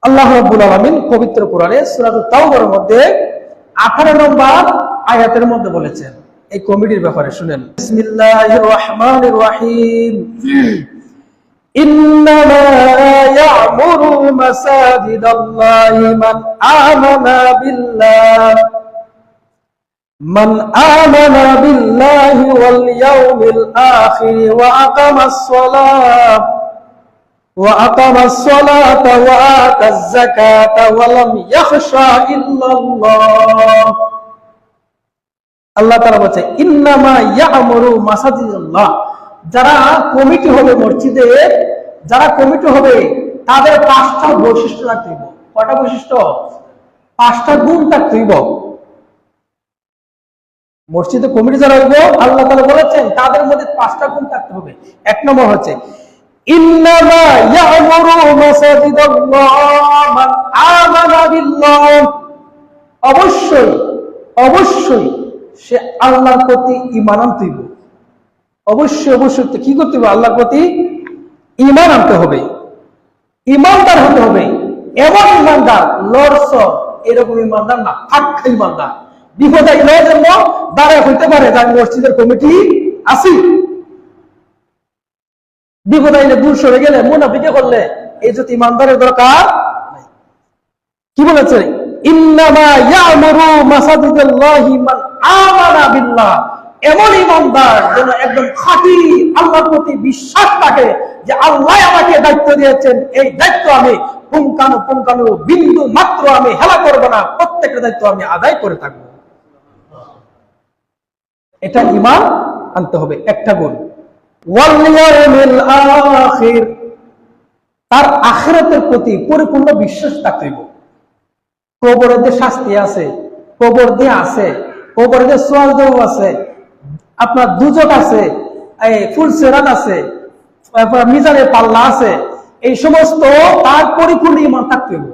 আল্লাহ রাব্বুল আলামিন পবিত্র কোরআনে সূরা তাওবার মধ্যে 18 নম্বর আয়াতের মধ্যে বলেছেন এই কমিটির ব্যাপারে। শুনেন, বিসমিল্লাহির রহমানির রহিম, ইন্নামা ইয়া'মুরু মাসাজিদাল্লাহি মান আমানা বিল্লাহি ওয়াল ইয়াউমিল আখির وأقام الصلاة وآتى الزكاة ولم يخشى إلا الله। আল্লাহ তাআলা বলেন ইন্নামা ইয়া'মুরু মাসাজিদাল্লাহ, যারা কমিটি হবে মসজিদে, যারা কমিটি হবে তাদের 5টা বৈশিষ্ট্য থাকতে হবে। কয়টা বৈশিষ্ট্য? 5টা গুণ থাকতে হবে। মসজিদে কমিটি যারা হইব আল্লাহ তাআলা বলেছেন তাদের মধ্যে 5টা গুণ থাকতে হবে। এক নম্বর হচ্ছে ইন্নামা ইয়া'মুরু মাসাজিদাল্লাহ মান আমানা বিল্লাহ, অবশ্যই অবশ্যই সে আল্লাহর প্রতি ঈমান আনতে হবে। অবশ্যই অবশ্যই কি করতে হবে? আল্লাহর প্রতি ঈমান আনতে হবে, ঈমানদার হতে হবে। এমন ঈমানদার লড়সর এরকম ঈমানদার না, পাক্কা ঈমানদার। বিপদ আইলে জন্য দাঁড়ায় হইতে পারে যে আমি মসজিদের কমিটি আছি, বিপদ আইলে দূর সরে গেলে মুনাফিকে করলে এই যে ঈমানদারের দরকার নাই। কি বলেছে? ইন্নামা ইয়া'মুরু মাসাজিদাল্লাহি মান আমানা বিল্লাহ, এমন ঈমানদার যেন একদম খাঁটি আল্লাহর প্রতি বিশ্বাস থাকে যে আল্লাহ আমাকে দায়িত্ব দিয়েছেন, এই দায়িত্ব আমি পুঙ্খানু বিন্দু মাত্র আমি হেলা করব না, প্রত্যেকটা দায়িত্ব আমি আদায় করে থাকবো। এটা ঈমান আনতে হবে। একটা গুণ ওয়াল ইয়াউমিল আখির, তার আখিরাতের প্রতি পরিপূর্ণ বিশ্বাস থাকতে হবে। কবরে যে শাস্তি আছে, কবর দিয়ে আছে, কবরে যে সোয়াল আছে, আপনার দুজক আছে, এই ফুলসেরাত আছে, মিজানের পাল্লা আছে, এই সমস্ত তার পরিপূর্ণ ঈমান থাকতে হবে।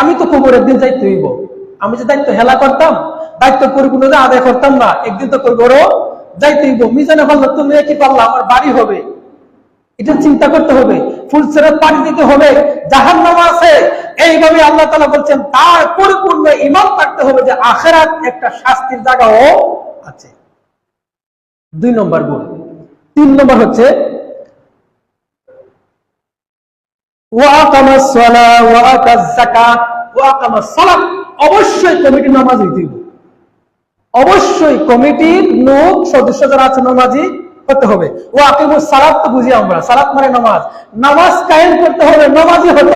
আমি তো কবরের দিন যাইতে হইব, আমি যে দায়িত্ব হেলা করতাম, দায়িত্ব পরিপূর্ণ আদায় করতাম না, একদিন তো কবরও যাইতে হইব। মিজানে পাল্লা তুমি কি পাল্লা আমার বাড়ি হবে, এটা চিন্তা করতে হবে। ফুলসেরাত পানি দিতে হবে, জাহান্নাম আছে। এইভাবে আল্লাহ তাআলা বলছেন তার পরিপূর্ণ ঈমান থাকতে হবে যে আখিরাত একটা শাস্তির জায়গাও আছে। 2 নম্বর গুণ। 3 নম্বর হচ্ছে ওয়া আকামাস সালাহ ওয়া আতাজ যাকাত ওয়া আকামাস সালাত, অবশ্যই কমিটির নামাজ হইতে হবে। অবশ্যই কমিটির লোক সদস্য যারা আছে নামাজি হতে হবে। ও আকিমুস সালাত তো বুঝি আমরা, সালাত মানে নামাজ, নামাজ কায়েম করতে হবে, নামাজি হতে